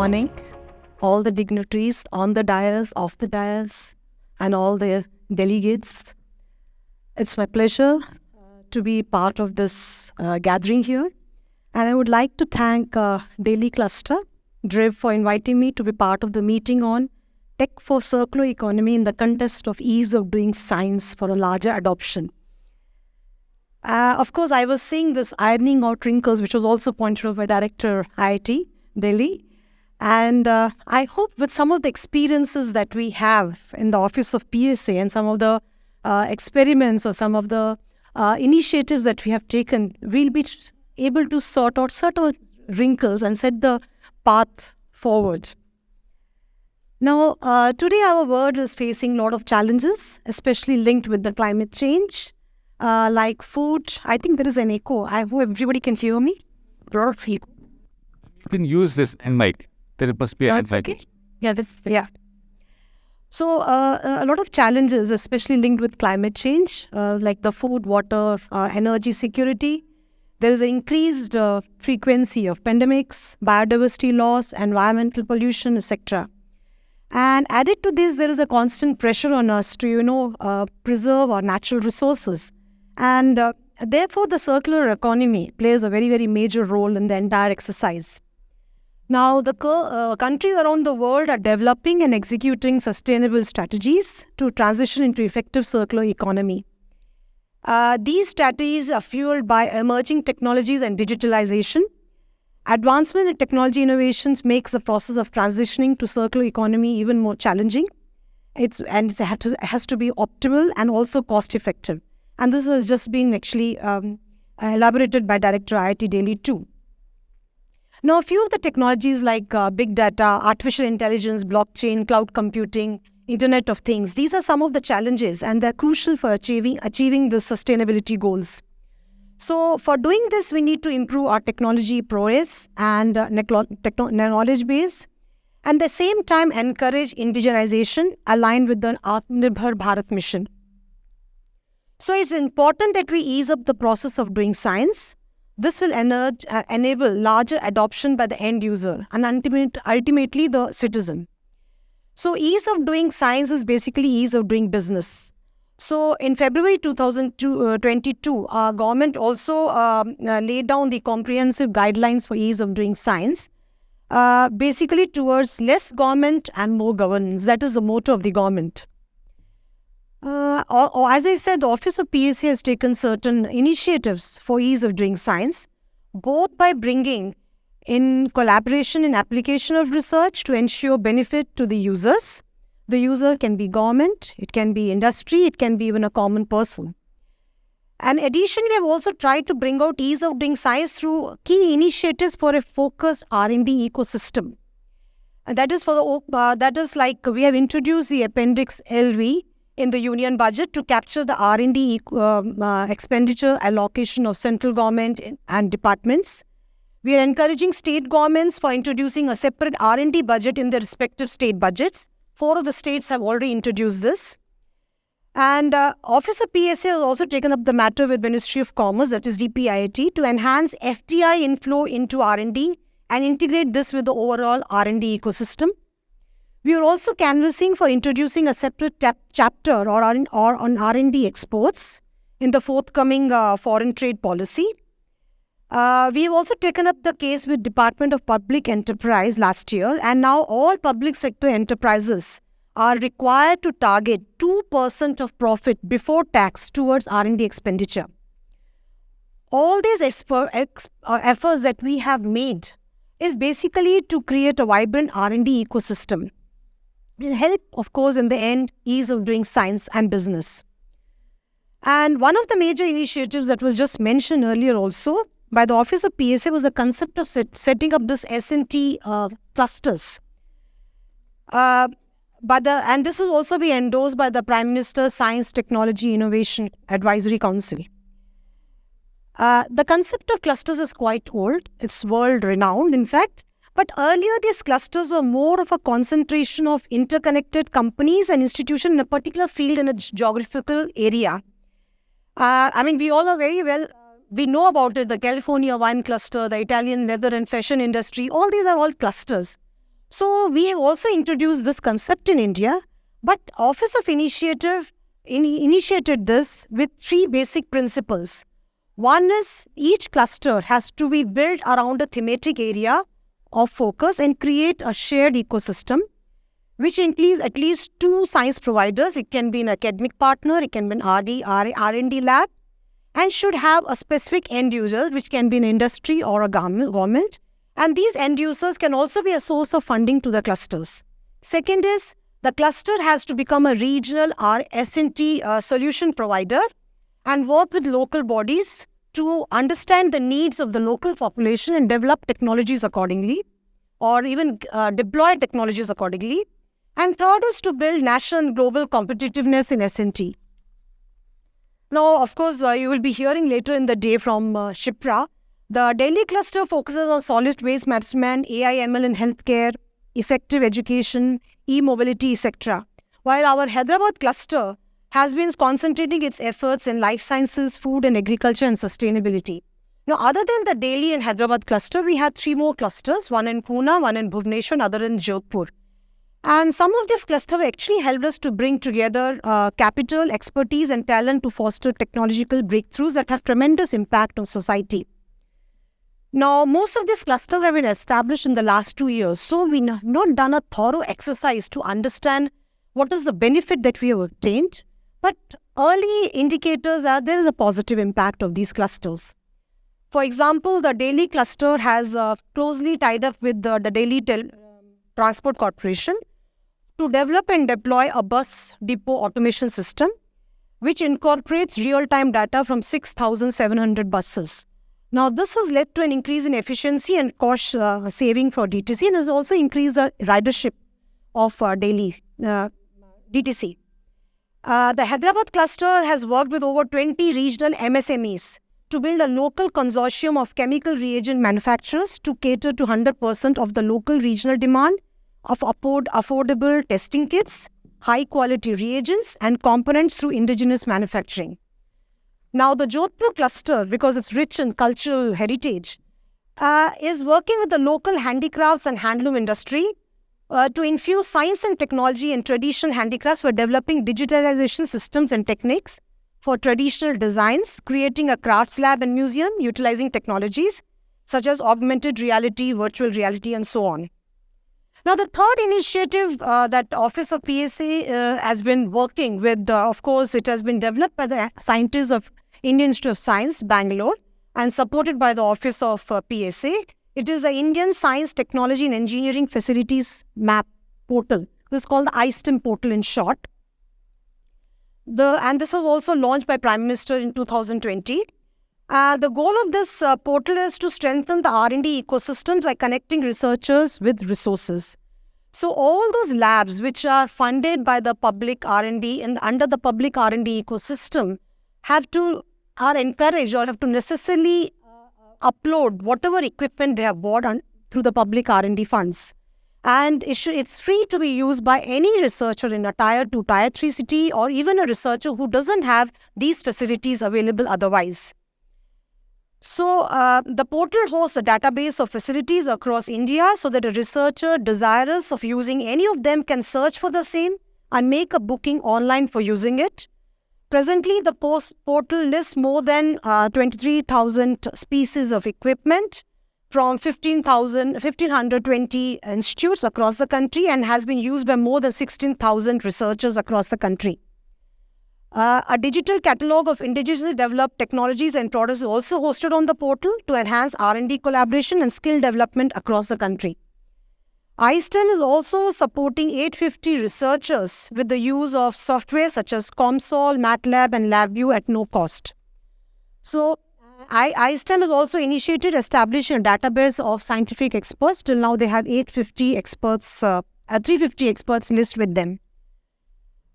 morning, all the dignitaries on the dais, off the dais, and all the delegates. It's my pleasure to be part of this gathering here. And I would like to thank Delhi Cluster, DRIV, for inviting me to be part of the meeting on Tech for Circular Economy in the context of ease of doing science for a larger adoption. Of course, I was seeing this ironing out wrinkles, which was also pointed out by Director IIT, Delhi. And I hope with some of the experiences that we have in the Office of PSA and some of the experiments or some of the initiatives that we have taken, we'll be able to sort out certain wrinkles and set the path forward. Now, today our world is facing a lot of challenges, especially linked with the climate change, like food. I think there is an echo. I hope everybody can hear me. You can use this end mic. There must be an end mic. Okay. Yeah. So, a lot of challenges, especially linked with climate change, like the food, water, energy security. There is an increased frequency of pandemics, biodiversity loss, environmental pollution, etc. And added to this, there is a constant pressure on us to, preserve our natural resources. And therefore, the circular economy plays a very, very major role in the entire exercise. Now, the countries around the world are developing and executing sustainable strategies to transition into effective circular economy. These strategies are fueled by emerging technologies and digitalization. Advancement in technology innovations makes the process of transitioning to circular economy even more challenging. It has to be optimal and also cost-effective. And this has just been actually elaborated by Director IIT Delhi too. Now, a few of the technologies like big data, artificial intelligence, blockchain, cloud computing, Internet of Things, these are some of the challenges and they're crucial for achieving the sustainability goals. So for doing this, we need to improve our technology prowess and knowledge base, and at the same time encourage indigenization aligned with the Atmanirbhar Bharat mission. So it's important that we ease up the process of doing science. This will enable larger adoption by the end user and ultimately the citizen. So ease of doing science is basically ease of doing business. So in February 2022, our government also laid down the comprehensive guidelines for ease of doing science, basically towards less government and more governance. That is the motto of the government. As I said, the Office of PSA has taken certain initiatives for ease of doing science, both by bringing in collaboration in application of research to ensure benefit to the users. The user can be government, it can be industry, it can be even a common person. And additionally, we have also tried to bring out ease of doing science through key initiatives for a focused R&D ecosystem. And that is like we have introduced the Appendix LV in the union budget to capture the R&D expenditure allocation of central government and departments. We are encouraging state governments for introducing a separate R&D budget in their respective state budgets. 4 of the states have already introduced this. And Office of PSA has also taken up the matter with Ministry of Commerce, that is DPIIT, to enhance FDI inflow into R&D and integrate this with the overall R&D ecosystem. We are also canvassing for introducing a separate chapter on R&D exports in the forthcoming foreign trade policy. We have also taken up the case with Department of Public Enterprise last year, and now all public sector enterprises are required to target 2% of profit before tax towards R&D expenditure. All these efforts that we have made is basically to create a vibrant R&D ecosystem. Will help, of course, in the end, ease of doing science and business. And one of the major initiatives that was just mentioned earlier also by the Office of PSA was the concept of setting up this S&T clusters. And this will also be endorsed by the Prime Minister's Science, Technology, Innovation Advisory Council. The concept of clusters is quite old. It's world-renowned, in fact. But earlier, these clusters were more of a concentration of interconnected companies and institutions in a particular field in a geographical area. We all are very well, we know about it, the California wine cluster, the Italian leather and fashion industry, all these are all clusters. So we have also introduced this concept in India, but Office of Initiative initiated this with three basic principles. One is each cluster has to be built around a thematic area of focus and create a shared ecosystem, which includes at least two science providers. It can be an academic partner, it can be an R&D lab, and should have a specific end user, which can be an industry or a government. And these end users can also be a source of funding to the clusters. Second is the cluster has to become a regional or S&T solution provider and work with local bodies to understand the needs of the local population and develop technologies accordingly, or even deploy technologies accordingly. And third is to build national and global competitiveness in S&T. Now, of course, you will be hearing later in the day from Shipra. The Delhi cluster focuses on solid waste management, AI/ML in healthcare, effective education, e-mobility, etc. While our Hyderabad cluster has been concentrating its efforts in life sciences, food and agriculture and sustainability. Now, other than the Delhi and Hyderabad cluster, we had three more clusters, one in Pune, one in Bhubaneswar, another in Jodhpur. And some of this cluster actually helped us to bring together capital, expertise and talent to foster technological breakthroughs that have tremendous impact on society. Now, most of these clusters have been established in the last 2 years. So, we have not done a thorough exercise to understand what is the benefit that we have obtained. But early indicators are there is a positive impact of these clusters. For example, the Delhi cluster has closely tied up with the Delhi Transport Corporation to develop and deploy a bus depot automation system, which incorporates real-time data from 6,700 buses. Now, this has led to an increase in efficiency and cost saving for DTC, and has also increased the ridership of Delhi DTC. The Hyderabad cluster has worked with over 20 regional MSMEs to build a local consortium of chemical reagent manufacturers to cater to 100% of the local regional demand of affordable testing kits, high-quality reagents and components through indigenous manufacturing. Now, the Jodhpur cluster, because it's rich in cultural heritage, is working with the local handicrafts and handloom industry to infuse science and technology in traditional handicrafts. We're developing digitalization systems and techniques for traditional designs, creating a crafts lab and museum utilizing technologies such as augmented reality, virtual reality, and so on. Now, the third initiative that Office of PSA has been working with, of course, it has been developed by the scientists of Indian Institute of Science, Bangalore, and supported by the Office of PSA. It is the Indian Science, Technology and Engineering Facilities Map portal. This is called the iSTEM portal in short. And this was also launched by Prime Minister in 2020. The goal of this portal is to strengthen the R&D ecosystem by connecting researchers with resources. So all those labs which are funded by the public R&D and under the public R&D ecosystem are encouraged or have to necessarily upload whatever equipment they have bought through the public R&D funds. And it's free to be used by any researcher in a Tier 2, Tier 3 city, or even a researcher who doesn't have these facilities available otherwise. So, the portal hosts a database of facilities across India so that a researcher desirous of using any of them can search for the same and make a booking online for using it. Presently, the portal lists more than 23,000 species of equipment from 1,520 institutes across the country and has been used by more than 16,000 researchers across the country. A digital catalogue of indigenously developed technologies and products is also hosted on the portal to enhance R&D collaboration and skill development across the country. iSTEM is also supporting 850 researchers with the use of software such as ComSol, MATLAB and LabVIEW at no cost. So, iSTEM has also initiated establishing a database of scientific experts. Till now, they have 850 experts, 350 experts list with them.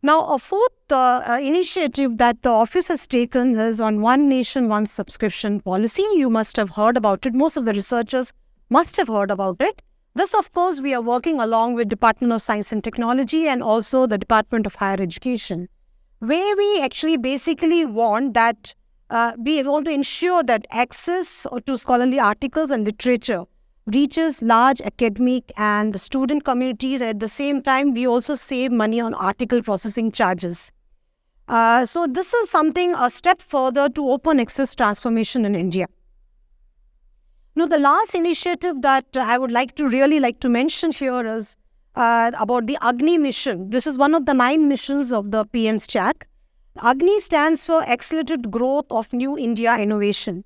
Now, a fourth initiative that the office has taken is on One Nation, One Subscription policy. You must have heard about it. Most of the researchers must have heard about it. This, of course, we are working along with Department of Science and Technology and also the Department of Higher Education, where we actually basically want that we want to ensure that access to scholarly articles and literature reaches large academic and student communities, and at the same time, we also save money on article processing charges. So this is something, a step further to open access transformation in India. Now, the last initiative that I would like to mention here is about the Agni mission. This is one of the 9 missions of the PM's track. Agni stands for Accelerated Growth of New India Innovation.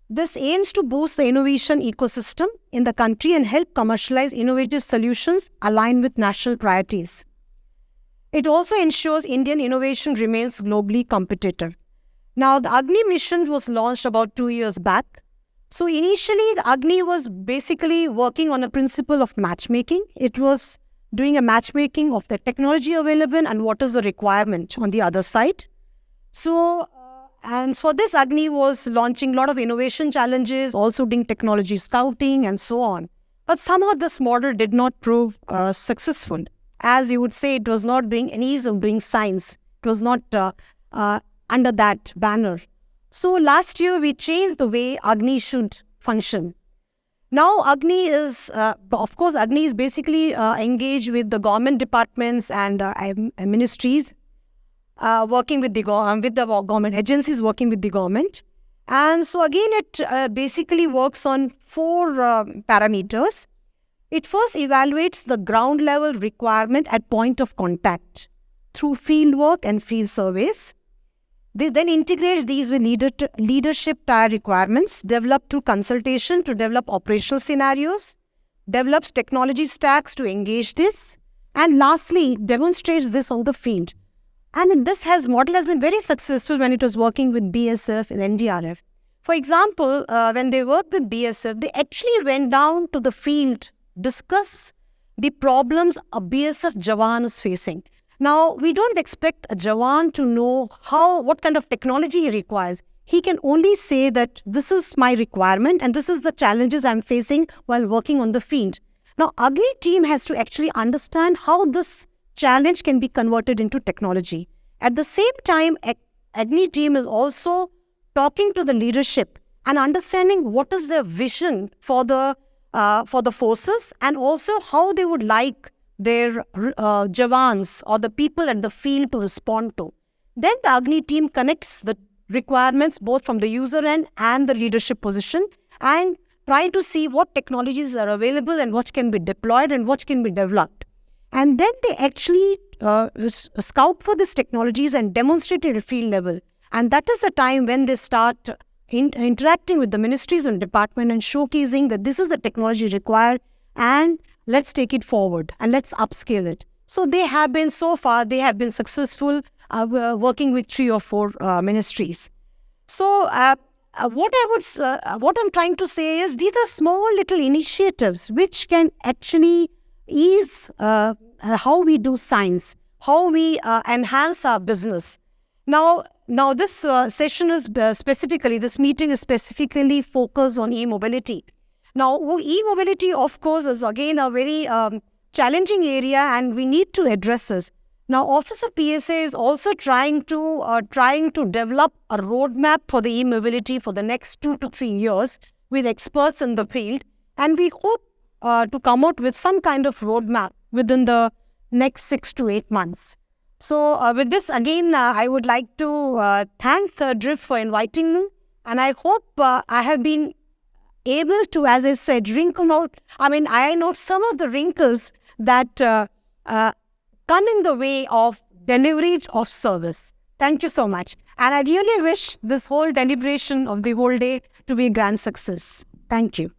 This aims to boost the innovation ecosystem in the country and help commercialize innovative solutions aligned with national priorities. It also ensures Indian innovation remains globally competitive. Now, the Agni mission was launched about 2 years back. So initially, the Agni was basically working on a principle of matchmaking. It was doing a matchmaking of the technology available and what is the requirement on the other side. So, and for this, Agni was launching a lot of innovation challenges, also doing technology scouting and so on. But somehow this model did not prove successful. As you would say, it was not doing any ease of doing science. It was not under that banner. So last year, we changed the way Agni should function. Now, Agni is, of course, Agni is basically engaged with the government departments and ministries, working with the government agencies, working with the government. And so again, it basically works on 4 parameters. It first evaluates the ground level requirement at point of contact through field work and field surveys. They then integrate these with leadership tier requirements, developed through consultation to develop operational scenarios, develops technology stacks to engage this, and lastly, demonstrates this on the field. And this model has been very successful when it was working with BSF and NDRF. For example, when they worked with BSF, they actually went down to the field, discuss the problems a BSF Jawan is facing. Now, we don't expect a Jawan to know what kind of technology he requires. He can only say that this is my requirement and this is the challenges I'm facing while working on the field. Now, Agni team has to actually understand how this challenge can be converted into technology. At the same time, Agni team is also talking to the leadership and understanding what is their vision for the forces and also how they would like their Jawans or the people at the field to respond to. Then the Agni team connects the requirements both from the user end and the leadership position and try to see what technologies are available and what can be deployed and what can be developed. And then they actually scout for these technologies and demonstrate at a field level. And that is the time when they start interacting with the ministries and department and showcasing that this is the technology required and let's take it forward and let's upscale it. So they have been successful working with 3 or 4 ministries. So what I'm trying to say is these are small little initiatives which can actually ease how we do science, how we enhance our business. Now this session is this meeting is specifically focused on e-mobility. Now, e-mobility, of course, is again a very challenging area and we need to address this. Now, Office of PSA is also trying to develop a roadmap for the e-mobility for the next 2 to 3 years with experts in the field. And we hope to come out with some kind of roadmap within the next 6 to 8 months. So with this, again, I would like to thank Drift for inviting me. And I hope I have been able to, as I said, I know some of the wrinkles that come in the way of delivery of service. Thank you so much. And I really wish this whole deliberation of the whole day to be a grand success. Thank you.